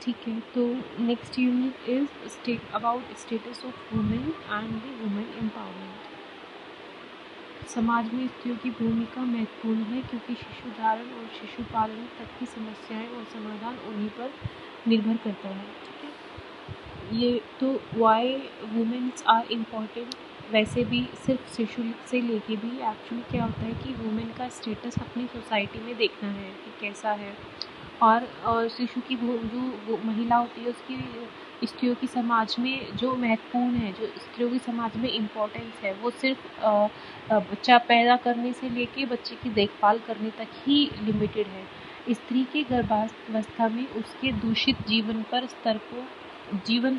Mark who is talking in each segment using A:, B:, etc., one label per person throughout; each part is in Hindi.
A: ठीक है, तो next unit is about status of women and the women empowerment. समाज में स्त्रियों की भूमिका महत्वपूर्ण है क्योंकि शिशु धारण और शिशु पालन तक की समस्याएं और समाधान उन्हीं पर निर्भर करता है। ठीक है, ये तो वाई वुमेन्स आर इम्पॉर्टेंट। वैसे भी सिर्फ शिशु से लेके भी एक्चुअली क्या होता है कि वुमेन का स्टेटस अपनी सोसाइटी में देखना है कि कैसा है, और शिशु की जो महिला होती है उसकी स्त्रियों की समाज में जो महत्वपूर्ण है, जो स्त्रियों की समाज में इम्पोर्टेंस है, वो सिर्फ बच्चा पैदा करने से लेके बच्चे की देखभाल करने तक ही लिमिटेड है। स्त्री के गर्भावस्था में उसके दूषित जीवन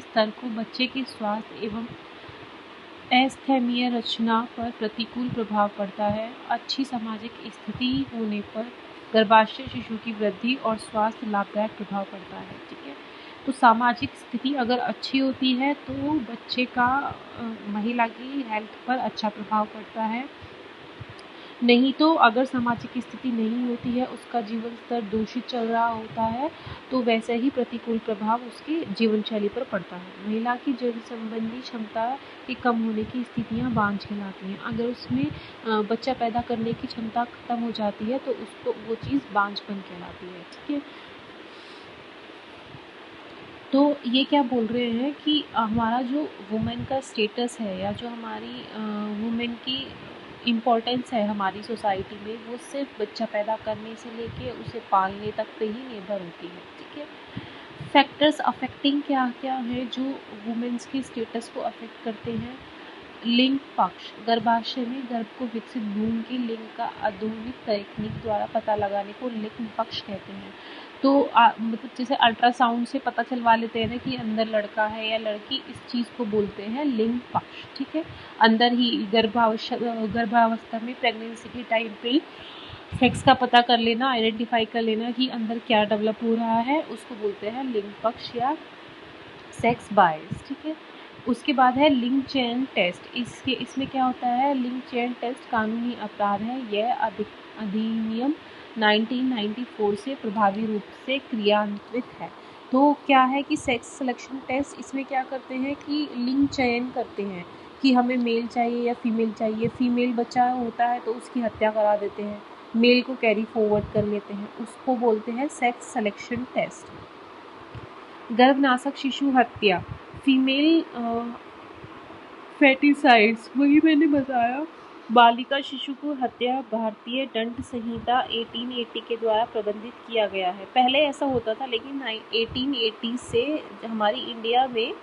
A: स्तर को बच्चे के स्वास्थ्य एवं अस्थैमीय रचना पर प्रतिकूल प्रभाव पड़ता है। अच्छी सामाजिक स्थिति होने पर गर्भाशय शिशु की वृद्धि और स्वास्थ्य लाभदायक प्रभाव पड़ता है। ठीक है, तो सामाजिक स्थिति अगर अच्छी होती है तो बच्चे का महिला की हेल्थ पर अच्छा प्रभाव पड़ता है। नहीं तो अगर सामाजिक स्थिति नहीं होती है, उसका जीवन स्तर दूषित चल रहा होता है, तो वैसे ही प्रतिकूल प्रभाव उसकी जीवन शैली पर पड़ता है। महिला की जन संबंधी क्षमता के कम होने की स्थितियां बांझ कहलाती हैं। अगर उसमें बच्चा पैदा करने की क्षमता खत्म हो जाती है तो उसको वो चीज़ बांझपन कहलाती है। ठीक है, तो ये क्या बोल रहे हैं कि हमारा जो वुमेन का स्टेटस है या जो हमारी वुमेन की इम्पोर्टेंस है हमारी सोसाइटी में, वो सिर्फ बच्चा पैदा करने से लेके उसे पालने तक पे ही निर्भर होती है। ठीक है, फैक्टर्स अफेक्टिंग क्या क्या है जो वुमेन्स के स्टेटस को अफेक्ट करते हैं। लिंग पक्ष, गर्भाशय में गर्भ को विकसित भ्रूण की लिंग का आधुनिक तकनीक द्वारा पता लगाने को लिंग पक्ष कहते हैं। तो मतलब जैसे अल्ट्रासाउंड से पता चलवा लेते हैं ना कि अंदर लड़का है या लड़की, इस चीज़ को बोलते हैं लिंग पक्ष। ठीक है, अंदर ही गर्भावस्था में प्रेगनेंसी के टाइम पे सेक्स का पता कर लेना, आइडेंटिफाई कर लेना कि अंदर क्या डेवलप हो रहा है, उसको बोलते हैं लिंग पक्ष या सेक्स बायस। ठीक है, उसके बाद है लिंग चयन टेस्ट। इसमें क्या होता है, लिंग चयन टेस्ट कानूनी अपराध है। यह अधिनियम 1994 से प्रभावी रूप से क्रियान्वित है। तो क्या है कि सेक्स सिलेक्शन टेस्ट, इसमें क्या करते हैं कि लिंग चयन करते हैं कि हमें मेल चाहिए या फीमेल चाहिए। फीमेल बच्चा होता है तो उसकी हत्या करा देते हैं, मेल को कैरी फॉरवर्ड कर लेते हैं, उसको बोलते हैं सेक्स सिलेक्शन टेस्ट। गर्भनाशक शिशु हत्या, फीमेल फेटिसाइड्स, वही मैंने बताया। बालिका शिशु को हत्या भारतीय दंड संहिता 1880 के द्वारा प्रबंधित किया गया है। पहले ऐसा होता था, लेकिन 1880 से हमारी इंडिया में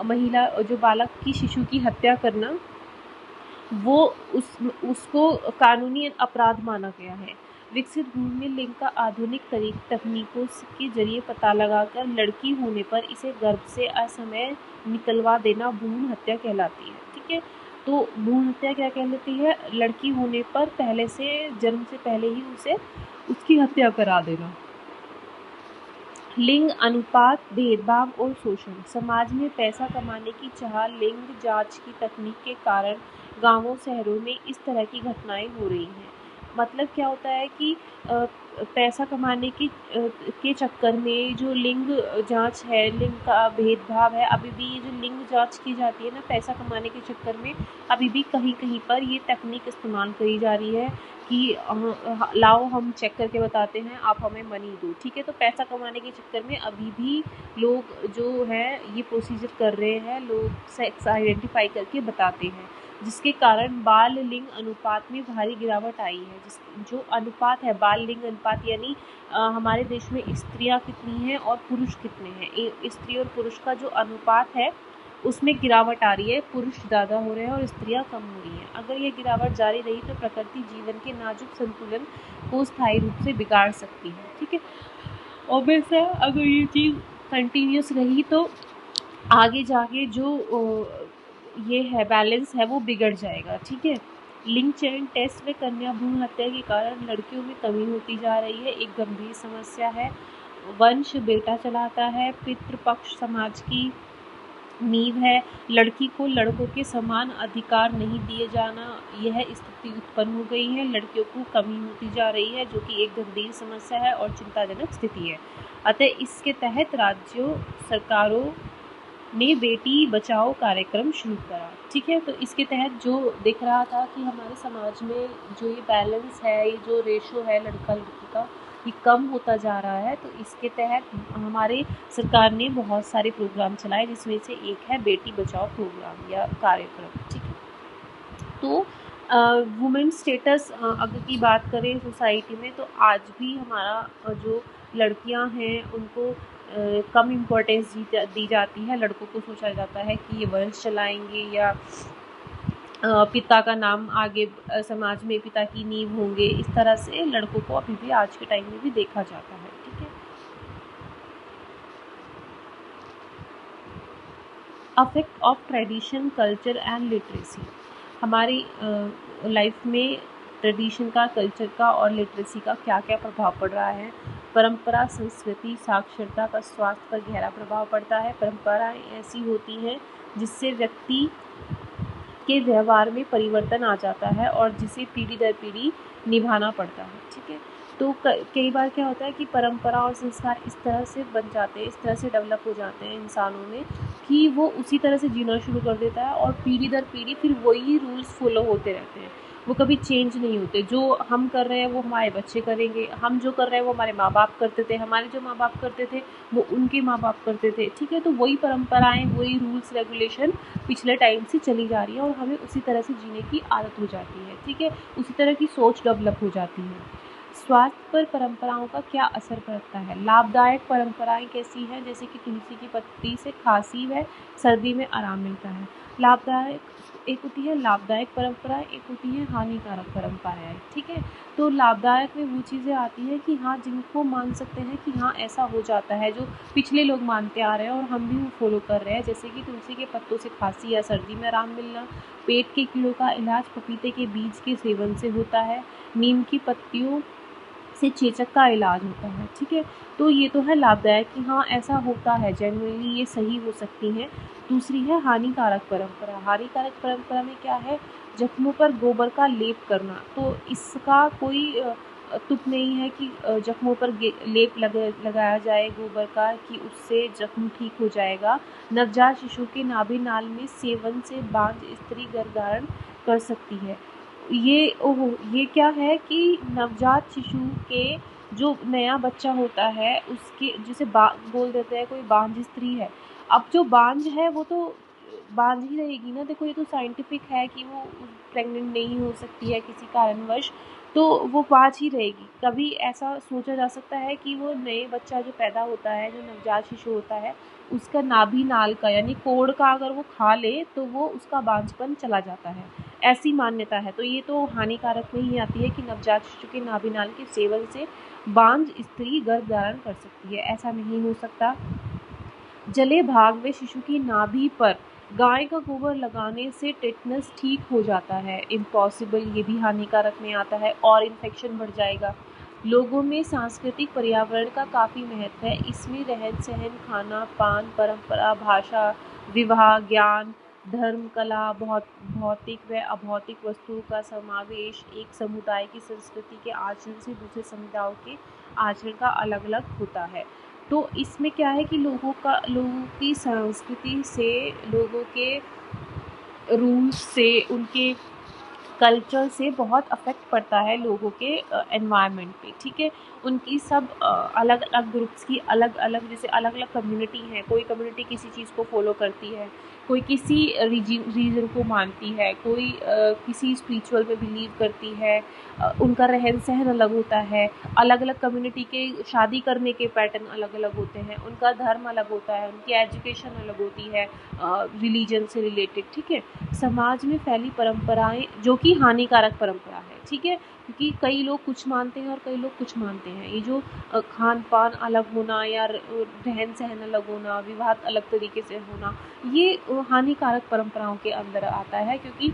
A: महिला जो बालक की शिशु की हत्या करना, वो उसको कानूनी अपराध माना गया है। विकसित भ्रूण में लिंग का आधुनिक तकनीकों के जरिए पता लगाकर लड़की होने पर इसे गर्भ से असमय निकलवा देना भ्रूण हत्या कहलाती है। ठीक है, तो भ्रूण हत्या क्या कहलाती है, लड़की होने पर पहले से जन्म से पहले ही उसे उसकी हत्या करा देना। लिंग अनुपात, भेदभाव और शोषण, समाज में पैसा कमाने की चाह, लिंग जांच की तकनीक के कारण गांवों शहरों में इस तरह की घटनाएं हो रही हैं। मतलब क्या होता है कि पैसा कमाने के चक्कर में जो लिंग जांच है, लिंग का भेदभाव है, अभी भी ये जो लिंग जांच की जाती है ना, पैसा कमाने के चक्कर में अभी भी कहीं कहीं पर ये तकनीक इस्तेमाल करी जा रही है कि लाओ हम चेक करके बताते हैं, आप हमें मनी दो। ठीक है, तो पैसा कमाने के चक्कर में अभी भी लोग जो है ये प्रोसीजर कर रहे हैं, लोग सेक्स आइडेंटिफाई करके बताते हैं, जिसके कारण बाल लिंग अनुपात में भारी गिरावट आई है। जो अनुपात है, बाल लिंग अनुपात, यानी हमारे देश में स्त्रियां कितनी हैं और पुरुष कितने हैं, स्त्री और पुरुष का जो अनुपात है उसमें गिरावट आ रही है। पुरुष ज़्यादा हो रहे हैं और स्त्रियां कम हो रही हैं। अगर ये गिरावट जारी रही तो प्रकृति जीवन के नाजुक संतुलन को स्थायी रूप से बिगाड़ सकती है। ठीक है, और वैसे अगर ये चीज़ कंटिन्यूस रही तो आगे जाके जो ये है बैलेंस है वो बिगड़ जाएगा। ठीक है, लिंग चयन टेस्ट में कन्या भ्रूण हत्या के कारण लड़कियों में कमी होती जा रही है, एक गंभीर समस्या है। वंश बेटा चलाता है, पितृपक्ष समाज की नींव है। लड़की को लड़कों के समान अधिकार नहीं दिए जाना, यह स्थिति उत्पन्न हो गई है। लड़कियों को कमी होती जा रही है, जो कि एक गंभीर समस्या है और चिंताजनक स्थिति है। अतः इसके तहत राज्यों सरकारों ने बेटी बचाओ कार्यक्रम शुरू करा। ठीक है, तो इसके तहत जो दिख रहा था कि हमारे समाज में जो ये बैलेंस है, ये जो रेशो है लड़का लड़की का, ये कम होता जा रहा है। तो इसके तहत हमारे सरकार ने बहुत सारे प्रोग्राम चलाए, जिसमें से एक है बेटी बचाओ प्रोग्राम या कार्यक्रम। ठीक है, तो वुमेन स्टेटस अगर की बात करें सोसाइटी में, तो आज भी हमारा जो लड़कियां हैं उनको कम इम्पोर्टेंस दी जाती है। लड़कों को सोचा जाता है कि ये वंश चलाएंगे या पिता का नाम आगे समाज में पिता की नींव होंगे। इस तरह से लड़कों को अभी भी आज के टाइम में भी देखा जाता है। ठीक है, affect of tradition, culture and literacy. हमारी लाइफ में ट्रेडिशन का, कल्चर का और लिटरेसी का क्या क्या प्रभाव पड़ रहा है। परंपरा, संस्कृति, साक्षरता का स्वास्थ्य पर गहरा प्रभाव पड़ता है। परंपराएं ऐसी होती हैं जिससे व्यक्ति के व्यवहार में परिवर्तन आ जाता है और जिसे पीढ़ी दर पीढ़ी निभाना पड़ता है। ठीक है, तो कई बार क्या होता है कि परंपरा और संस्कार इस तरह से बन जाते हैं, इस तरह से डेवलप हो जाते हैं इंसानों में कि वो उसी तरह से जीना शुरू कर देता है और पीढ़ी दर पीढ़ी फिर वही रूल्स फॉलो होते रहते हैं, वो कभी चेंज नहीं होते। जो हम कर रहे हैं वो हमारे बच्चे करेंगे, हम जो कर रहे हैं वो हमारे माँ बाप करते थे, हमारे जो माँ बाप करते थे वो उनके माँ बाप करते थे। ठीक है, तो वही परंपराएं, वही रूल्स रेगुलेशन पिछले टाइम से चली जा रही है और हमें उसी तरह से जीने की आदत हो जाती है। ठीक है, उसी तरह की सोच डेवलप हो जाती है। स्वास्थ्य पर परंपराओं का क्या असर पड़ता है। लाभदायक परंपराएं कैसी हैं, जैसे कि तुलसी की पत्ती से खांसी व सर्दी में आराम मिलता है। लाभदायक एक होती है लाभदायक परंपरा, एक होती है हानिकारक परंपराएं। ठीक है, तो लाभदायक में वो चीज़ें आती हैं कि हाँ, जिनको मान सकते हैं कि हाँ ऐसा हो जाता है, जो पिछले लोग मानते आ रहे हैं और हम भी वो फॉलो कर रहे हैं। जैसे कि तुलसी के पत्तों से खांसी या सर्दी में आराम मिलना, पेट के कीड़ों का इलाज पपीते के बीज के सेवन से होता है, नीम की पत्तियों से चेचक का इलाज होता है। ठीक है, तो ये तो है लाभदायक कि हाँ ऐसा होता है, जेन्युइनली ये सही हो सकती हैं। दूसरी है हानिकारक परंपरा। हानिकारक परंपरा में क्या है, जख्मों पर गोबर का लेप करना। तो इसका कोई तुक नहीं है कि जख्मों पर लेप लगाया जाए गोबर का कि उससे जख्म ठीक हो जाएगा। नवजात शिशु के नाभि नाल में सेवन से बांझ स्त्री गर्भधारण कर सकती है। ये क्या है कि नवजात शिशु के जो नया बच्चा होता है उसके जिसे बोल देते हैं कोई बांझ स्त्री है। अब जो बांझ है वो तो बांझ ही रहेगी ना। देखो, ये तो साइंटिफिक है कि वो प्रेग्नेंट नहीं हो सकती है किसी कारणवश, तो वो बांझ ही रहेगी। कभी ऐसा सोचा जा सकता है कि वो नए बच्चा जो पैदा होता है, जो नवजात शिशु होता है, उसका नाभि नाल का यानी कोढ़ का अगर वो खा ले तो वो उसका बांझपन चला जाता है, ऐसी मान्यता है। तो ये तो हानिकारक में ही आती है कि नवजात शिशु के नाभि नाल के सेवन से बांझ स्त्री गर्भ धारण कर सकती है, ऐसा नहीं हो सकता। जले भाग में शिशु की नाभि पर गाय का गोबर लगाने से टेटनस ठीक हो जाता है, इम्पॉसिबल, ये भी हानिकारक में आता है और इन्फेक्शन बढ़ जाएगा। लोगों में सांस्कृतिक पर्यावरण का काफ़ी महत्व है। इसमें रहन सहन, खाना पान, परंपरा, भाषा, विवाह, ज्ञान, धर्म, कला, भौतिक व अभौतिक वस्तुओं का समावेश। एक समुदाय की संस्कृति के आचरण से दूसरे समुदायों के आचरण का अलग अलग होता है। तो इसमें क्या है कि लोगों की संस्कृति से, लोगों के रूल्स से, उनके कल्चर से बहुत अफेक्ट पड़ता है लोगों के एनवायरनमेंट पे। ठीक है, उनकी सब अलग अलग ग्रुप्स की अलग अलग, जैसे अलग अलग कम्युनिटी है, कोई कम्युनिटी किसी चीज़ को फॉलो करती है, कोई किसी रीजन को मानती है, कोई किसी स्पिरिचुअल में बिलीव करती है, उनका रहन सहन अलग होता है। अलग अलग कम्युनिटी के शादी करने के पैटर्न अलग अलग होते हैं, उनका धर्म अलग होता है, उनकी एजुकेशन अलग होती है रिलीजन से रिलेटेड। ठीक है, समाज में फैली परंपराएं जो कि हानिकारक परंपरा है। ठीक है, क्योंकि कई लोग कुछ मानते हैं और कई लोग कुछ मानते हैं। ये जो खान पान अलग होना या रहन सहन अलग होना, विवाह अलग तरीके से होना, ये हानिकारक परंपराओं के अंदर आता है, क्योंकि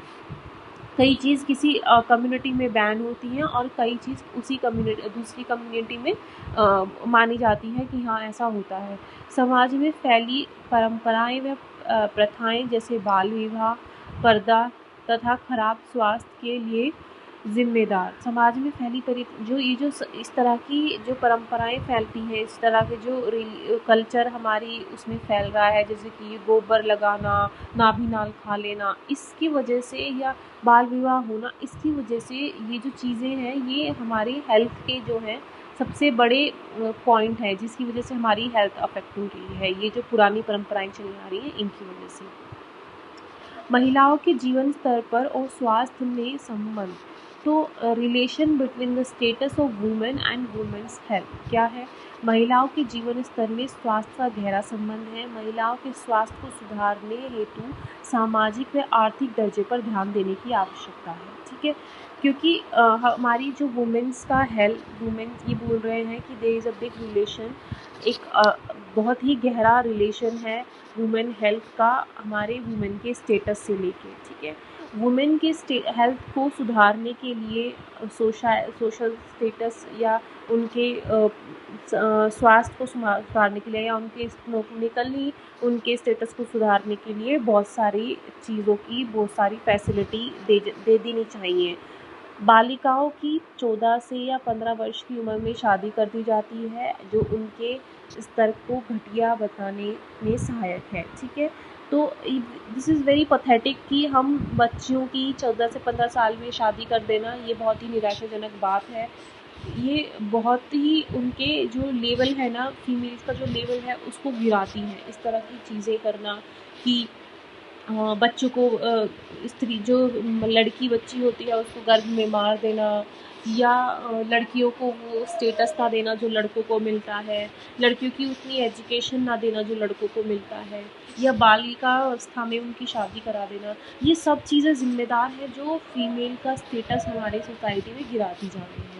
A: कई चीज़ किसी कम्युनिटी में बैन होती हैं और कई चीज़ उसी दूसरी कम्युनिटी में मानी जाती है कि हाँ ऐसा होता है। समाज में फैली परंपराएं व प्रथाएं जैसे बाल विवाह, पर्दा तथा खराब स्वास्थ्य के लिए जिम्मेदार। समाज में फैली इस तरह की जो परंपराएं फैलती हैं, इस तरह के जो कल्चर हमारी उसमें फैल रहा है, जैसे कि गोबर लगाना, नाभि नाल खा लेना, इसकी वजह से या बाल विवाह होना, इसकी वजह से ये जो चीज़ें हैं ये हमारी हेल्थ के जो है सबसे बड़े पॉइंट है, जिसकी वजह से हमारी हेल्थ अफेक्ट हो रही है। ये जो पुरानी परंपराएं चली आ रही हैं इनकी वजह से। महिलाओं के जीवन स्तर पर और स्वास्थ्य में संबंध, तो relation between the status of women and women's health क्या है? महिलाओं के जीवन स्तर में स्वास्थ्य का गहरा संबंध है। महिलाओं के स्वास्थ्य को सुधारने हेतु सामाजिक व आर्थिक दर्जे पर ध्यान देने की आवश्यकता है। ठीक है, क्योंकि हमारी जो वुमेन्स का हेल्थ, वुमेन्स ये बोल रहे हैं कि there is a big relation, एक बहुत ही गहरा रिलेशन है वुमेन हेल्थ का हमारे वुमेन के स्टेटस से लेके। ठीक है, वुमेन के हेल्थ को सुधारने के लिए सोशल स्टेटस या उनके स्वास्थ्य को सुधारने के लिए या उनके इकोनॉमिकली उनके स्टेटस को सुधारने के लिए बहुत सारी चीज़ों की बहुत सारी फैसिलिटी दे देनी चाहिए। बालिकाओं की 14 से या 15 वर्ष की उम्र में शादी कर दी जाती है, जो उनके स्तर को घटिया बताने में सहायक है। ठीक है, तो दिस इज़ वेरी पैथेटिक कि हम बच्चियों की 14 से 15 साल में शादी कर देना, ये बहुत ही निराशाजनक बात है। ये बहुत ही उनके जो लेवल है ना, फीमेल्स का जो लेवल है उसको गिराती है इस तरह की चीज़ें करना, कि बच्चों को स्त्री जो लड़की बच्ची होती है उसको गर्भ में मार देना, या लड़कियों को वो स्टेटस ना देना जो लड़कों को मिलता है, लड़कियों की उतनी एजुकेशन ना देना जो लड़कों को मिलता है, या बालिका अवस्था में उनकी शादी करा देना, ये सब चीज़ें जिम्मेदार है जो फीमेल का स्टेटस हमारी सोसाइटी में गिराती जा रही है।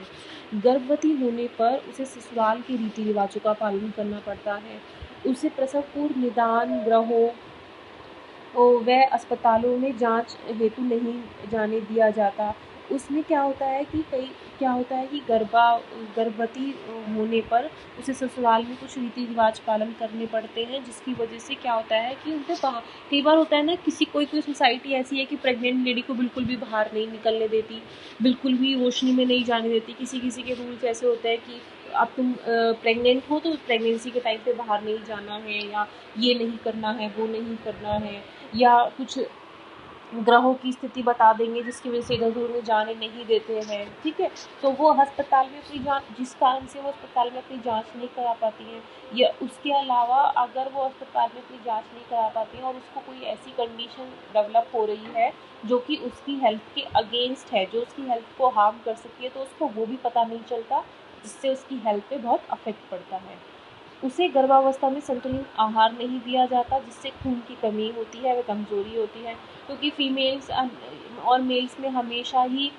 A: गर्भवती होने पर उसे ससुराल के रीति रिवाजों का पालन करना पड़ता है। उसे प्रसव पूर्व निदान गृहों वह अस्पतालों में जांच हेतु नहीं जाने दिया जाता। उसमें क्या होता है कि गर्भवती होने पर उसे ससुराल में कुछ रीति रिवाज पालन करने पड़ते हैं, जिसकी वजह से क्या होता है कि उनको कई बार होता है ना, कोई सोसाइटी ऐसी है कि प्रेग्नेंट लेडी को बिल्कुल भी बाहर नहीं निकलने देती, बिल्कुल भी रोशनी में नहीं जाने देती। किसी के रूल्स ऐसे होते हैं कि अब तुम प्रेग्नेंट हो तो प्रेगनेंसी के टाइम पे बाहर नहीं जाना है, या ये नहीं करना है, वो नहीं करना है, या कुछ ग्रहों की स्थिति बता देंगे जिसकी वजह से इधर उधर में जाने नहीं देते हैं। ठीक है, तो वो अस्पताल में अपनी जांच, जिस कारण से वो अस्पताल में अपनी जांच नहीं करा पाती हैं, या उसके अलावा अगर वो अस्पताल में अपनी जांच नहीं करा पाती हैं और उसको कोई ऐसी कंडीशन डेवलप हो रही है जो कि उसकी हेल्थ के अगेंस्ट है, जो उसकी हेल्थ को हार्म कर सकती है, तो उसको वो भी पता नहीं चलता, जिससे उसकी हेल्थ पे बहुत अफेक्ट पड़ता है। उसे गर्भावस्था में संतुलित आहार नहीं दिया जाता, जिससे खून की कमी होती है व कमज़ोरी होती है, क्योंकि फीमेल्स और मेल्स में हमेशा ही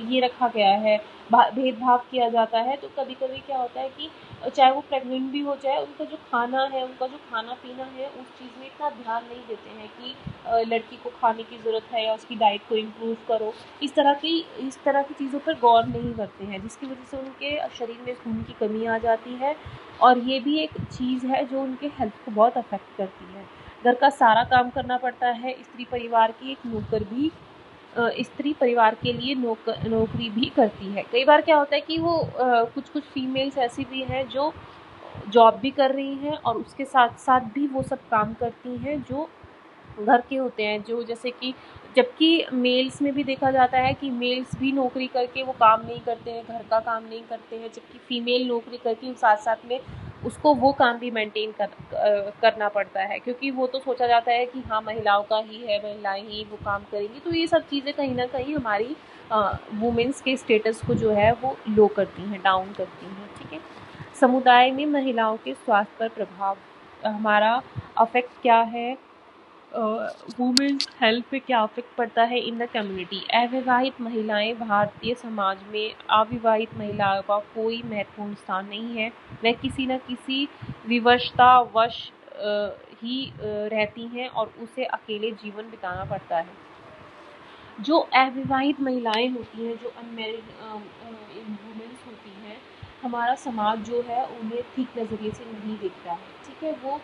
A: ये रखा गया है, भेदभाव किया जाता है। तो कभी कभी क्या होता है कि चाहे वो प्रेग्नेंट भी हो जाए, उनका जो खाना है, उनका जो खाना पीना है, उस चीज़ में इतना ध्यान नहीं देते हैं कि लड़की को खाने की ज़रूरत है या उसकी डाइट को इम्प्रूव करो। इस तरह की चीज़ों पर गौर नहीं करते हैं, जिसकी वजह से उनके शरीर में खून की कमी आ जाती है, और ये भी एक चीज़ है जो उनके हेल्थ को बहुत अफेक्ट करती है। घर का सारा काम करना पड़ता है। स्त्री परिवार के लिए नौकरी भी करती है। कई बार क्या होता है कि वो कुछ फीमेल्स ऐसी भी हैं जो जॉब भी कर रही हैं और उसके साथ साथ भी वो सब काम करती हैं जो घर के होते हैं, जो जैसे कि जबकि मेल्स में भी देखा जाता है कि मेल्स भी नौकरी करके वो काम नहीं करते हैं, घर का काम नहीं करते हैं, जबकि फीमेल नौकरी करके साथ साथ में उसको वो काम भी मेंटेन करना पड़ता है, क्योंकि वो तो सोचा जाता है कि हाँ महिलाओं का ही है, महिलाएं ही वो काम करेंगी। तो ये सब चीज़ें कहीं ना कहीं हमारी वुमेन्स के स्टेटस को जो है वो लो करती हैं, डाउन करती हैं। ठीक है, समुदाय में महिलाओं के स्वास्थ्य पर प्रभाव हमारा अफेक्ट क्या है, वुमेन्स हेल्थ पे क्या अफेक्ट पड़ता है इन द कम्युनिटी। अविवाहित महिलाएं, भारतीय समाज में अविवाहित महिलाओं का कोई महत्वपूर्ण स्थान नहीं है। वह किसी न किसी विवशतावश ही रहती हैं और उसे अकेले जीवन बिताना पड़ता है। जो अविवाहित महिलाएं होती हैं, जो अनमेरिड वुमेन्स होती हैं, हमारा समाज जो है उन्हें ठीक नज़रिए से नहीं देखता है। ठीक है, वो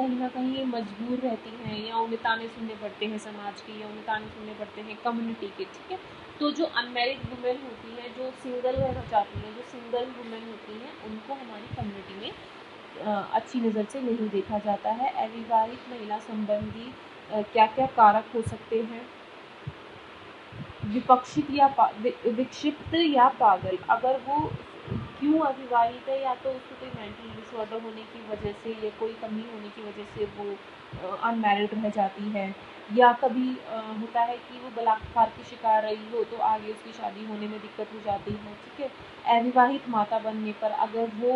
A: कहीं ना कहीं मजबूर रहती हैं या उन्हें ताने सुनने पड़ते हैं समाज के, या उन्हें ताने सुनने पड़ते हैं कम्युनिटी के, ठीक है। तो जो अनमेरिड वुमेन होती हैं, जो सिंगल रहना चाहती हैं, जो सिंगल वुमेन होती हैं, उनको हमारी कम्युनिटी में अच्छी नज़र से नहीं देखा जाता है। अविवाहित महिला संबंधी क्या क्या कारक हो सकते हैं? विक्षिप्त या पागल। अगर वो क्यों अविवाहित है, या तो उसको कोई मेंटल डिसऑर्डर होने की वजह से या कोई कमी होने की वजह से वो अनमैरिड रह जाती है, या कभी होता है कि वो बलात्कार की शिकार रही हो तो आगे उसकी शादी होने में दिक्कत हो जाती है, ठीक है। अविवाहित माता बनने पर अगर वो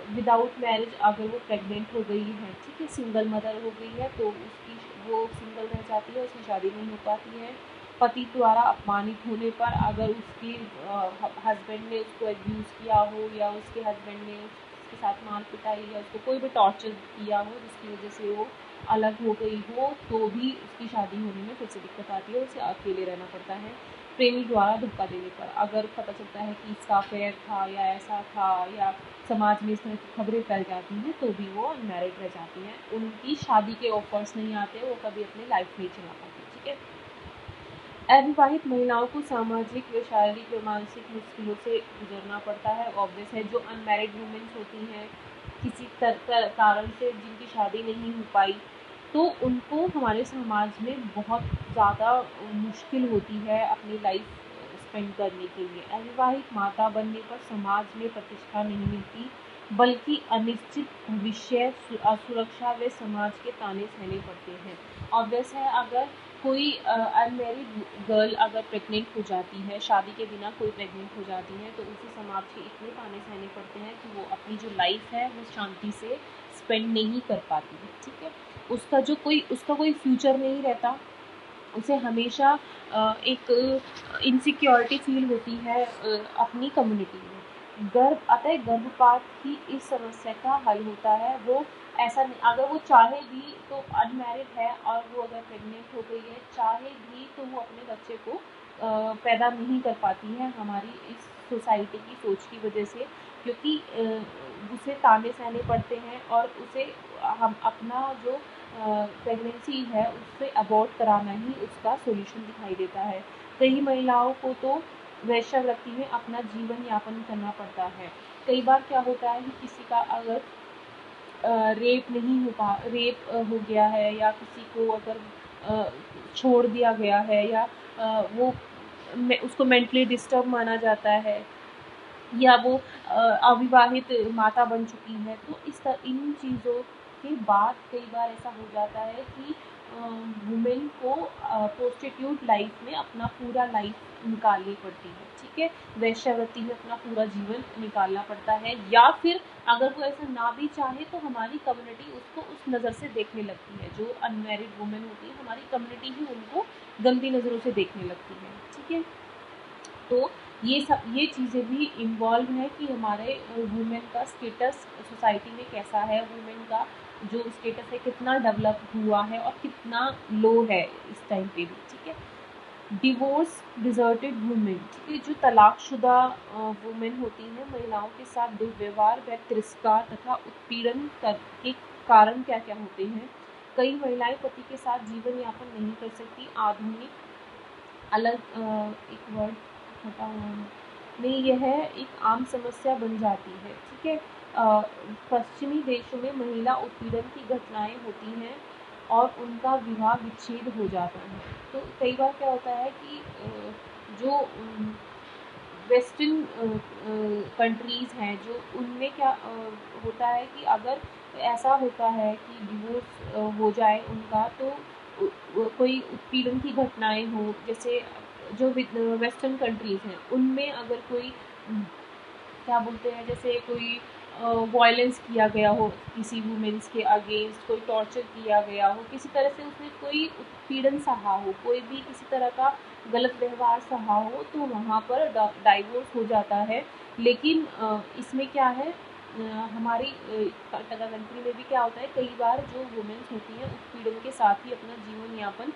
A: विदाउट मैरिज अगर वो प्रेग्नेंट हो गई है, ठीक है, सिंगल मदर हो गई है, तो वो सिंगल रह जाती है, उसकी शादी नहीं हो पाती है। पति द्वारा अपमानित होने पर अगर उसके हस्बैंड ने उसको एब्यूज़ किया हो, या उसके हस्बैंड ने उसके साथ मार पिटाई या उसको कोई भी टॉर्चर किया हो जिसकी वजह से वो अलग हो गई हो, तो भी उसकी शादी होने में फिर से दिक्कत आती है, उसे अकेले रहना पड़ता है। प्रेमी द्वारा धोखा देने पर अगर पता चलता है कि इसका अफेयर था या ऐसा था, या समाज में इस तरह की खबरें फैल जाती हैं, तो भी वो अनमैरिड रह जाती हैं। उनकी शादी के ऑफर्स नहीं आते, वो कभी अपनी लाइफ नहीं चला पाती, ठीक है। अविवाहित महिलाओं को सामाजिक व शारीरिक व मानसिक मुश्किलों से गुजरना पड़ता है। ऑब्वियस है, जो अनमैरिड वुमेन्स होती हैं, किसी कारण से जिनकी शादी नहीं हो पाई, तो उनको हमारे समाज में बहुत ज़्यादा मुश्किल होती है अपनी लाइफ स्पेंड करने के लिए। अविवाहित माता बनने पर समाज में प्रतिष्ठा नहीं मिलती, बल्कि अनिश्चित भविष्य, असुरक्षा व समाज के ताने सहने पड़ते हैं। ऑब्वियस है, अगर कोई अनमैरिड गर्ल अगर प्रेग्नेंट हो जाती है, शादी के बिना कोई प्रेग्नेंट हो जाती है, तो उसे समाज के इतने ताने सहने पड़ते हैं कि वो अपनी जो लाइफ है वो शांति से स्पेंड नहीं कर पाती है, ठीक है। उसका कोई फ्यूचर नहीं रहता, उसे हमेशा एक इनसिक्योरिटी फील होती है अपनी कम्युनिटी में। अतः गर्भपात की इस समस्या का हल होता है। वो ऐसा नहीं, अगर वो चाहे भी तो अनमैरिड है और वो अगर प्रेग्नेंट हो गई है, चाहे भी तो वो अपने बच्चे को पैदा नहीं कर पाती है हमारी इस सोसाइटी की सोच की वजह से, क्योंकि उसे ताने सहने पड़ते हैं और उसे हम अपना जो प्रेगनेंसी है उससे अबॉर्ट कराना ही उसका सॉल्यूशन दिखाई देता है। कई महिलाओं को तो वेश्यावृत्ति में अपना जीवन यापन करना पड़ता है। कई बार क्या होता है कि किसी का अगर रेप हो गया है, या किसी को अगर छोड़ दिया गया है, या वो उसको मेंटली डिस्टर्ब माना जाता है, या वो अविवाहित माता बन चुकी है, तो इन चीज़ों के बाद कई बार ऐसा हो जाता है कि वुमेन को प्रोस्टिट्यूट लाइफ में अपना पूरा लाइफ निकालनी पड़ती है, ठीक है, वेश्यावृत्ति में अपना पूरा जीवन निकालना पड़ता है। या फिर अगर वो ऐसा ना भी चाहे तो हमारी कम्युनिटी उसको उस नज़र से देखने लगती है, जो अनमैरिड वुमेन होती है हमारी कम्युनिटी ही उनको गंदी नज़रों से देखने लगती है, ठीक है। तो ये चीज़ें भी इन्वॉल्व है कि हमारे वुमेन का स्टेटस सोसाइटी में कैसा है, वुमेन का जो स्टेटस है कितना डेवलप हुआ है और कितना लो है इस टाइम पे भी, ठीक है। डिवोर्स डिजर्टेड वुमेन, ठीक है, जो तलाकशुदा वुमेन होती हैं, महिलाओं के साथ दुर्व्यवहार व तिरस्कार तथा उत्पीड़न के कारण क्या क्या होते हैं? कई महिलाएं पति के साथ जीवन यापन नहीं कर सकती। आधुनिक एक वर्ड हटा हुआ नहीं, यह एक आम समस्या बन जाती है, ठीक है। पश्चिमी देशों में महिला उत्पीड़न की घटनाएं होती हैं और उनका विवाह विच्छेद हो जाता है। तो कई बार क्या होता है कि जो वेस्टर्न कंट्रीज़ हैं, जो उनमें क्या होता है कि अगर ऐसा होता है कि डिवोर्स हो जाए उनका, तो कोई उत्पीड़न की घटनाएं हो, जैसे जो वेस्टर्न कंट्रीज़ हैं उनमें अगर कोई क्या बोलते हैं, जैसे कोई वायलेंस किया गया हो किसी वुमेन्स के अगेंस्ट, कोई टॉर्चर किया गया हो, किसी तरह से उसने कोई उत्पीड़न सहा हो, कोई भी किसी तरह का गलत व्यवहार सहा हो, तो वहाँ पर डाइवोर्स हो जाता है। लेकिन इसमें क्या है, हमारी कंट्री में भी क्या होता है, कई बार जो वुमेन्स होती हैं उत्पीड़न के साथ ही अपना जीवन यापन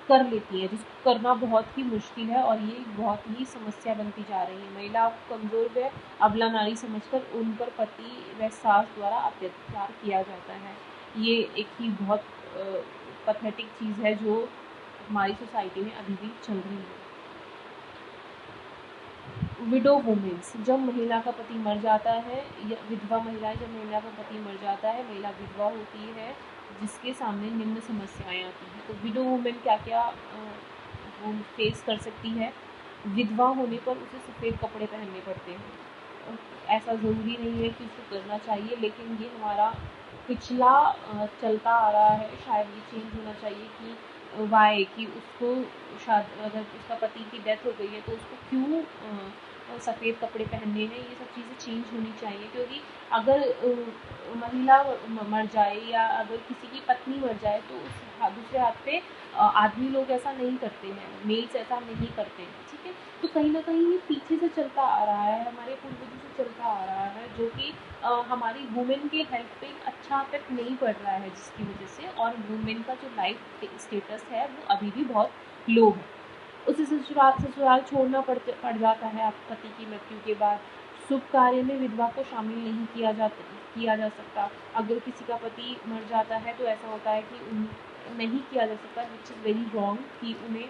A: कर लेती हैं, जिसको करना बहुत ही मुश्किल है और ये बहुत ही समस्या बनती जा रही है। महिला को कमज़ोर व अबला नारी समझकर उन पर पति व सास द्वारा अत्याचार किया जाता है। ये एक ही बहुत पैथेटिक चीज़ है जो हमारी सोसाइटी में अभी भी चल रही है। विडो वुमेन्स, जब महिला का पति मर जाता है, या विधवा महिलाएं, जब महिला का पति मर जाता है, महिला विधवा होती है, जिसके सामने निम्न समस्याएं आती हैं। तो विडो वुमेन क्या क्या वो फेस कर सकती है। विधवा होने पर उसे सफ़ेद कपड़े पहनने पड़ते हैं। ऐसा ज़रूरी नहीं है कि उसको करना चाहिए, लेकिन ये हमारा पिछला चलता आ रहा है। शायद ये चेंज होना चाहिए कि वाई कि उसको अगर उसका पति की डेथ हो गई है तो उसको क्यों सफ़ेद कपड़े पहनने हैं। ये सब चीज़ें चेंज होनी चाहिए, क्योंकि अगर महिला मर जाए या अगर किसी की पत्नी मर जाए तो उस दूसरे हाथ पे आदमी लोग ऐसा नहीं करते हैं, मेल्स ऐसा नहीं करते हैं, ठीक है। तो कहीं ना कहीं ये पीछे से चलता आ रहा है, हमारे पूर्वजों से चलता आ रहा है, जो कि हमारी वुमेन के हेल्थ पे अच्छा इफेक्ट नहीं पड़ रहा है, जिसकी वजह से और वुमेन का जो लाइफ स्टेटस है वो अभी भी बहुत लो है। उसे ससुराल छोड़ना पड़ जाता है आप पति की मृत्यु के बाद। शुभ कार्य में विधवा को शामिल नहीं किया जा सकता। अगर किसी का पति मर जाता है तो ऐसा होता है कि नहीं किया जा सकता, विच इज़ वेरी रॉन्ग, कि उन्हें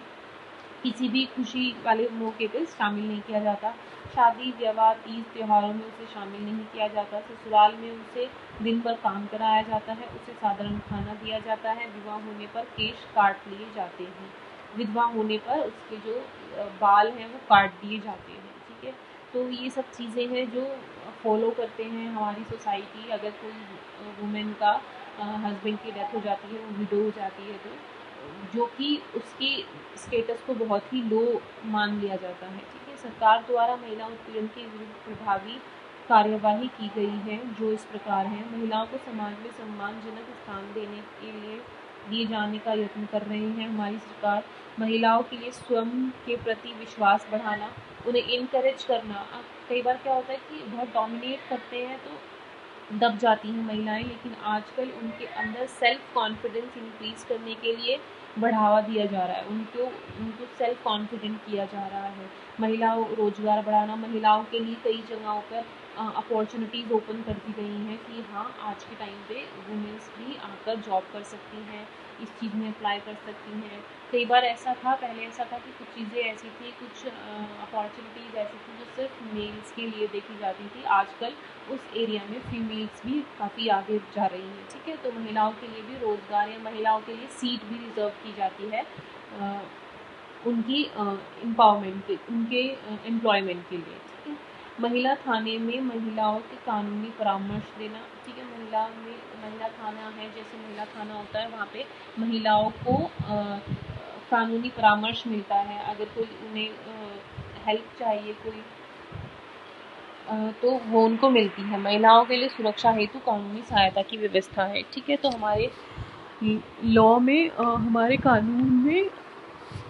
A: किसी भी खुशी वाले मौके पे शामिल नहीं किया जाता। शादी विवाह तीज त्योहारों में उसे शामिल नहीं किया जाता। ससुराल में उसे दिन भर काम कराया जाता है, उसे साधारण खाना दिया जाता है। विवाह होने पर केश काट लिए जाते हैं। विधवा होने पर उसके जो बाल हैं वो काट दिए जाते हैं, ठीक है। तो ये सब चीज़ें हैं जो फॉलो करते हैं हमारी सोसाइटी। अगर कोई वुमेन का हस्बैंड की डेथ हो जाती है, वो विडो हो जाती है, तो जो कि उसकी स्टेटस को बहुत ही लो मान लिया जाता है, ठीक है। सरकार द्वारा महिला उत्पीड़न के विरुद्ध प्रभावी कार्यवाही की गई है, जो इस प्रकार है। महिलाओं को समाज में सम्मानजनक स्थान देने के लिए दिए जाने का यत्न कर रही है हमारी सरकार। महिलाओं के लिए स्वयं के प्रति विश्वास बढ़ाना, उन्हें इनकरेज करना। कई बार क्या होता है कि बहुत डोमिनेट करते हैं तो दब जाती हैं महिलाएं, लेकिन आजकल उनके अंदर सेल्फ कॉन्फिडेंस इंक्रीज करने के लिए बढ़ावा दिया जा रहा है, उनको सेल्फ कॉन्फिडेंट किया जा रहा है। महिलाओं रोजगार बढ़ाना, महिलाओं के लिए कई जगहों पर अपॉर्चुनिटीज़ ओपन कर दी गई हैं कि हाँ, आज के टाइम पे वुमेन्स भी आकर जॉब कर सकती हैं, इस चीज़ में अप्लाई कर सकती हैं। कई बार ऐसा था, पहले ऐसा था कि कुछ चीज़ें ऐसी थी, कुछ अपॉर्चुनिटीज़ ऐसी थी जो सिर्फ मेल्स के लिए देखी जाती थी। आजकल उस एरिया में फीमेल्स भी काफ़ी आगे जा रही हैं, ठीक है। तो महिलाओं के लिए भी रोज़गार या महिलाओं के लिए सीट भी रिजर्व की जाती है उनकी एम्पावरमेंट के, उनके एम्प्लॉयमेंट के लिए, ठीक है। महिला थाने में महिलाओं के कानूनी परामर्श देना, ठीक है। महिला थाना है, जैसे महिला थाना होता है, वहाँ पे महिलाओं को कानूनी परामर्श मिलता है। अगर कोई उन्हें हेल्प चाहिए कोई तो वो उनको मिलती है। महिलाओं के लिए सुरक्षा हेतु कानूनी सहायता की व्यवस्था है, ठीक है। तो हमारे लॉ में हमारे कानून में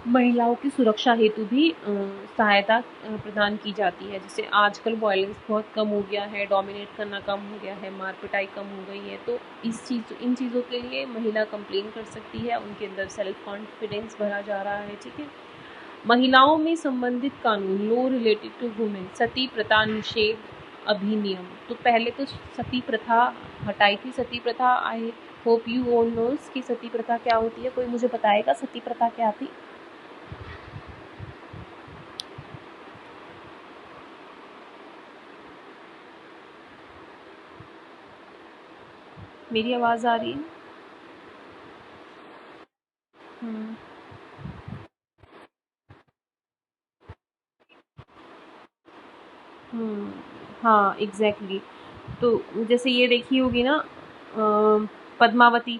A: महिलाओं की सुरक्षा हेतु भी सहायता प्रदान की जाती है। जैसे आजकल वायलेंस बहुत कम हो गया है, डोमिनेट करना कम हो गया है, मार पिटाई कम हो गई है, तो इन चीज़ों के लिए महिला कंप्लेन कर सकती है, उनके अंदर सेल्फ कॉन्फिडेंस बढ़ा जा रहा है, ठीक है। महिलाओं में संबंधित कानून, लॉ रिलेटेड टू वुमेन, सती प्रथा निषेध अधिनियम। तो पहले तो सती प्रथा हटाई थी। सती प्रथा, I hope you all knows कि सती प्रथा क्या होती है। कोई मुझे बताएगा सती प्रथा क्या थी? मेरी आवाज़ आ रही है? हाँ, एग्जैक्टली। तो जैसे ये देखी होगी ना पद्मावती,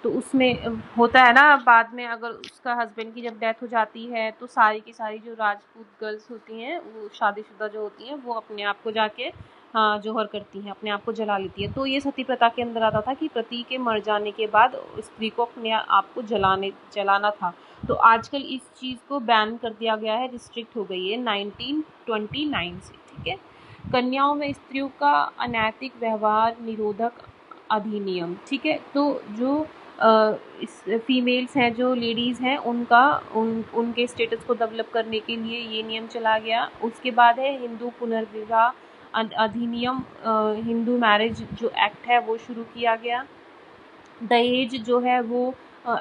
A: तो उसमें होता है ना, बाद में अगर उसका हस्बैंड की जब डेथ हो जाती है तो सारी की सारी जो राजपूत गर्ल्स होती हैं, वो शादीशुदा जो होती हैं, वो अपने आप को जाके जोहर करती हैं, अपने आप को जला लेती है। तो ये सती प्रथा के अंदर आता था कि पति के मर जाने के बाद स्त्री को अपने आप को जलाना था। तो आजकल इस चीज़ को बैन कर दिया गया है, रिस्ट्रिक्ट हो गई है 1929 से, ठीक है। कन्याओं में स्त्रियों का अनैतिक व्यवहार निरोधक अधिनियम, ठीक है। तो जो इस फीमेल्स हैं जो लेडीज़ हैं उनके स्टेटस को डेवलप करने के लिए ये नियम चला गया। उसके बाद है हिंदू पुनर्विवाह अधिनियम, हिंदू मैरिज जो एक्ट है वो शुरू किया गया। दहेज जो है वो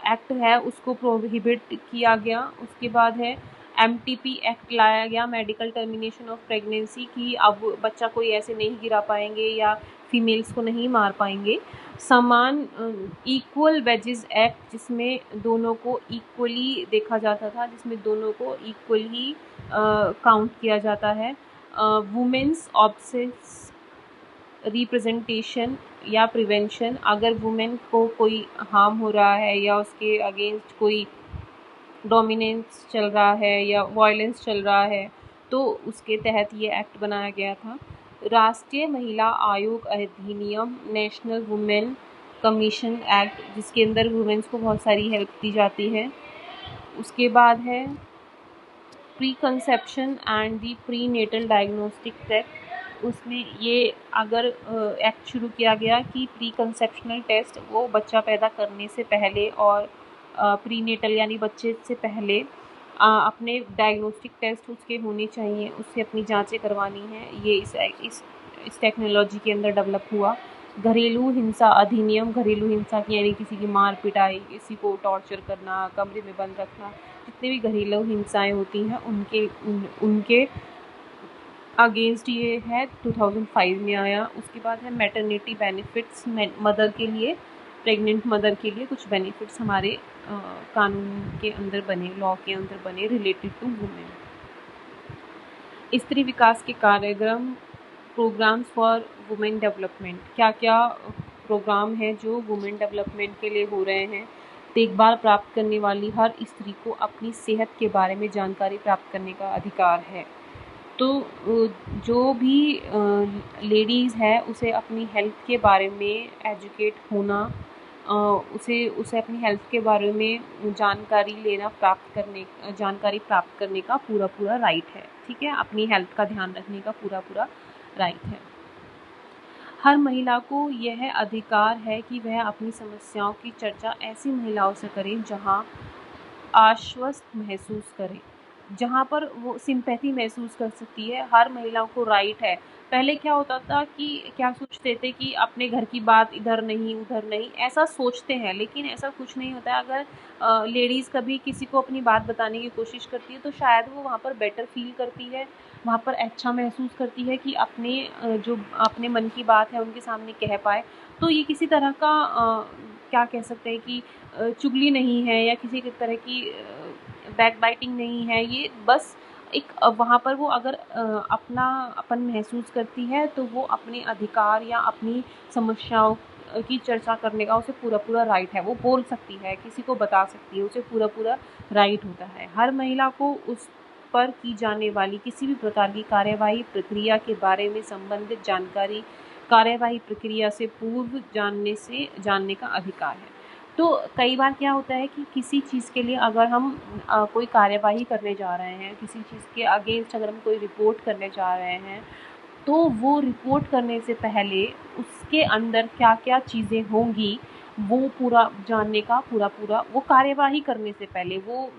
A: एक्ट है उसको प्रोहिबिट किया गया। उसके बाद है MTP एक्ट लाया गया, मेडिकल टर्मिनेशन ऑफ प्रेगनेंसी, की अब बच्चा कोई ऐसे नहीं गिरा पाएंगे या फीमेल्स को नहीं मार पाएंगे। समान इक्वल वेजेस एक्ट, जिसमें दोनों को इक्वली देखा जाता था, जिसमें दोनों को इक्वली काउंट किया जाता है। वुमेन्स ऑब्सेस रिप्रेजेंटेशन या प्रिवेंशन, अगर वुमेन को कोई हार्म हो रहा है या उसके अगेंस्ट कोई डोमिनेंस चल रहा है या वायलेंस चल रहा है तो उसके तहत ये एक्ट बनाया गया था। राष्ट्रीय महिला आयोग अधिनियम, नेशनल वुमेन कमीशन एक्ट, जिसके अंदर वुमेन्स को बहुत सारी हेल्प दी जाती है। उसके बाद है pre conception and the pre natal diagnostic act, उसमें ये अगर एक्ट शुरू किया गया कि प्री कंसेप्शनल टेस्ट वो बच्चा पैदा करने से पहले और प्री नेटल यानी बच्चे से पहले अपने डायग्नोस्टिक टेस्ट उसके होने चाहिए, उससे अपनी जांचें करवानी है। ये इस टेक्नोलॉजी के अंदर डेवलप हुआ। घरेलू हिंसा अधिनियम, घरेलू हिंसा की यानी किसी की मार पिटाई, किसी को टॉर्चर करना, कमरे में बंद रखना, जितनी भी घरेलू हिंसाएं होती हैं उनके अगेंस्ट ये है 2005 में आया। उसके बाद है मैटरनिटी बेनिफिट्स, मदर के लिए, प्रेग्नेंट मदर के लिए कुछ बेनिफिट्स हमारे कानून के अंदर बने, लॉ के अंदर बने रिलेटेड टू वुमेन। स्त्री विकास के कार्यक्रम, प्रोग्राम्स फॉर वुमेन डेवलपमेंट, क्या क्या प्रोग्राम हैं जो वुमेन डेवलपमेंट के लिए हो रहे हैं। देखभाल प्राप्त करने वाली हर स्त्री को अपनी सेहत के बारे में जानकारी प्राप्त करने का अधिकार है। तो जो भी लेडीज़ है उसे अपनी हेल्थ के बारे में एजुकेट होना, उसे अपनी हेल्थ के बारे में जानकारी प्राप्त करने का पूरा राइट है। ठीक है, अपनी हेल्थ का ध्यान रखने का पूरा राइट है। हर महिला को यह अधिकार है कि वह अपनी समस्याओं की चर्चा ऐसी महिलाओं से करे जहां आश्वस्त महसूस करे, जहाँ पर वो सिंपैथी महसूस कर सकती है। हर महिलाओं को राइट है। पहले क्या होता था कि क्या सोचते थे कि अपने घर की बात इधर नहीं उधर नहीं, ऐसा सोचते हैं, लेकिन ऐसा कुछ नहीं होता है। अगर लेडीज़ कभी किसी को अपनी बात बताने की कोशिश करती है तो शायद वो वहाँ पर बेटर फील करती है, वहाँ पर अच्छा महसूस करती है कि जो अपने मन की बात है उनके सामने कह पाए। तो ये किसी तरह का क्या कह सकते हैं कि चुगली नहीं है या किसी तरह की बैक बाइटिंग नहीं है। ये बस एक वहाँ पर वो अगर अपन महसूस करती है तो वो अपने अधिकार या अपनी समस्याओं की चर्चा करने का उसे पूरा राइट है। वो बोल सकती है, किसी को बता सकती है, उसे पूरा राइट होता है। हर महिला को उस पर की जाने वाली किसी भी प्रकार की कार्यवाही प्रक्रिया के बारे में संबंधित जानकारी कार्यवाही प्रक्रिया से पूर्व जानने का अधिकार है। तो कई बार क्या होता है कि किसी चीज़ के लिए अगर हम कोई कार्यवाही करने जा रहे हैं, किसी चीज़ के अगेंस्ट अगर हम कोई रिपोर्ट करने जा रहे हैं, तो वो रिपोर्ट करने से पहले उसके अंदर क्या-क्या चीज़ें होंगी वो पूरा जानने का पूरा वो कार्यवाही करने से पहले, वो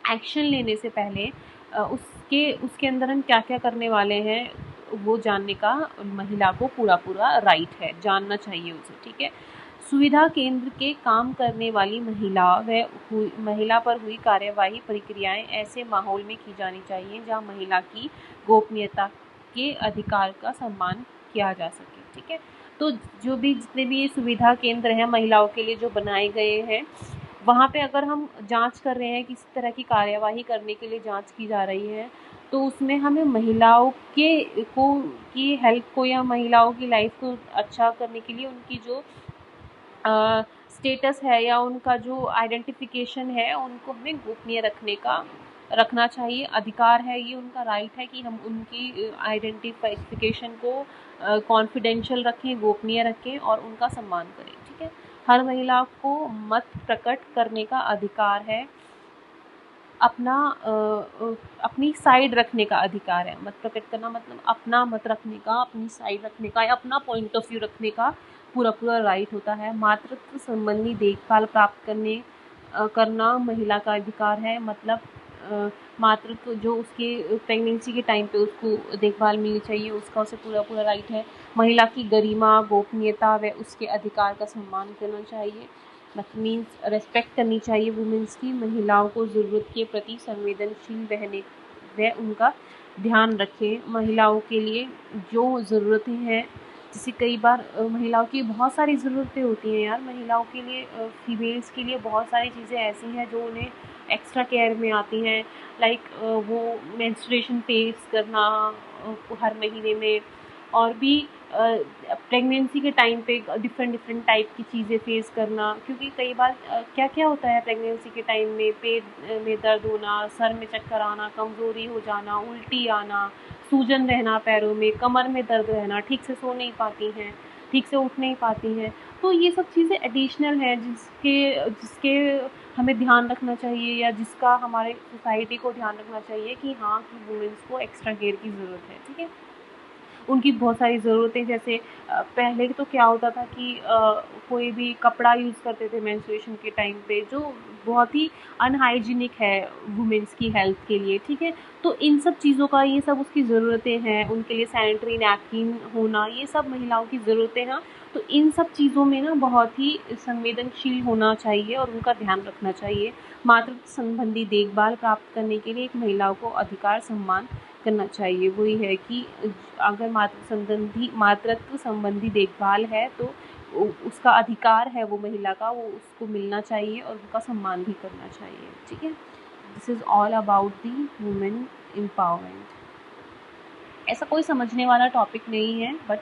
A: एक्शन लेने से पहले उसके अंदर हम क्या-क्या करने वाले हैं वो जानने का महिला को पूरा राइट है, जानना चाहिए उसे। ठीक है। सुविधा केंद्र के काम करने वाली महिला पर हुई कार्यवाही प्रक्रियाएं ऐसे माहौल में की जानी चाहिए जहां महिला की गोपनीयता के अधिकार का सम्मान किया जा सके। ठीक है। तो जितने भी सुविधा केंद्र हैं महिलाओं के लिए जो बनाए गए हैं, वहाँ पे अगर हम जांच कर रहे हैं, किसी तरह की कार्यवाही करने के लिए जांच की जा रही है, तो उसमें हमें महिलाओं की हेल्प को या महिलाओं की लाइफ को अच्छा करने के लिए उनकी जो स्टेटस है या उनका जो आइडेंटिफिकेशन है उनको हमें गोपनीय रखना चाहिए। अधिकार है, ये उनका राइट है कि हम उनकी आइडेंटिफिकेशन को कॉन्फिडेंशियल रखें, गोपनीय रखें और उनका सम्मान करें। ठीक है। हर महिला को मत प्रकट करने का अधिकार है, अपनी साइड रखने का अधिकार है। मत प्रकट करना मतलब अपना मत रखने का, अपनी साइड रखने का या अपना पॉइंट ऑफ व्यू रखने का पूरा राइट होता है। मातृत्व संबंधी देखभाल प्राप्त करना महिला का अधिकार है। मतलब मातृत्व जो उसके प्रेगनेंसी के टाइम पे उसको देखभाल मिलनी चाहिए, उसका उसे पूरा राइट है। महिला की गरिमा, गोपनीयता व उसके अधिकार का सम्मान करना चाहिए। मीन्स रेस्पेक्ट करनी चाहिए वुमेन्स की। महिलाओं को ज़रूरत के प्रति संवेदनशील रहने व उनका ध्यान रखें। महिलाओं के लिए जो ज़रूरतें हैं, जैसे कई बार महिलाओं की बहुत सारी ज़रूरतें होती हैं यार। महिलाओं के लिए फीमेल्स के लिए बहुत सारी चीज़ें ऐसी हैं जो उन्हें एक्स्ट्रा केयर में आती हैं। लाइक वो मेंस्ट्रुएशन फेस करना हर महीने में, और भी प्रेगनेंसी के टाइम पे डिफरेंट टाइप की चीज़ें फेस करना। क्योंकि कई बार क्या क्या होता है प्रेगनेंसी के टाइम में, पेट में दर्द होना, सर में चक्कर आना, कमज़ोरी हो जाना, उल्टी आना, सूजन रहना पैरों में, कमर में दर्द रहना, ठीक से सो नहीं पाती हैं, ठीक से उठ नहीं पाती हैं। तो ये सब चीज़ें एडिशनल हैं जिसके हमें ध्यान रखना चाहिए, या जिसका हमारे सोसाइटी को ध्यान रखना चाहिए कि हाँ, कि वुमेन्स को एक्स्ट्रा केयर की ज़रूरत है। ठीक है, उनकी बहुत सारी ज़रूरतें, जैसे पहले तो क्या होता था कि कोई भी कपड़ा यूज़ करते थे मेंस्ट्रुएशन के टाइम पे, जो बहुत ही अनहाइजीनिक है वुमेन्स की हेल्थ के लिए। ठीक है, तो इन सब चीज़ों का, ये सब उसकी ज़रूरतें हैं। उनके लिए सैनिटरी नैपकिन होना, ये सब महिलाओं की ज़रूरतें हैं। तो इन सब चीज़ों में ना बहुत ही संवेदनशील होना चाहिए और उनका ध्यान रखना चाहिए। मातृत्व संबंधी देखभाल प्राप्त करने के लिए एक महिलाओं को अधिकार सम्मान करना चाहिए। वही है कि अगर मातृत्व संबंधी देखभाल है तो उसका अधिकार है वो महिला का, वो उसको मिलना चाहिए और उनका सम्मान भी करना चाहिए। ठीक है, this is all about the women empowerment. ऐसा कोई समझने वाला टॉपिक नहीं है, बट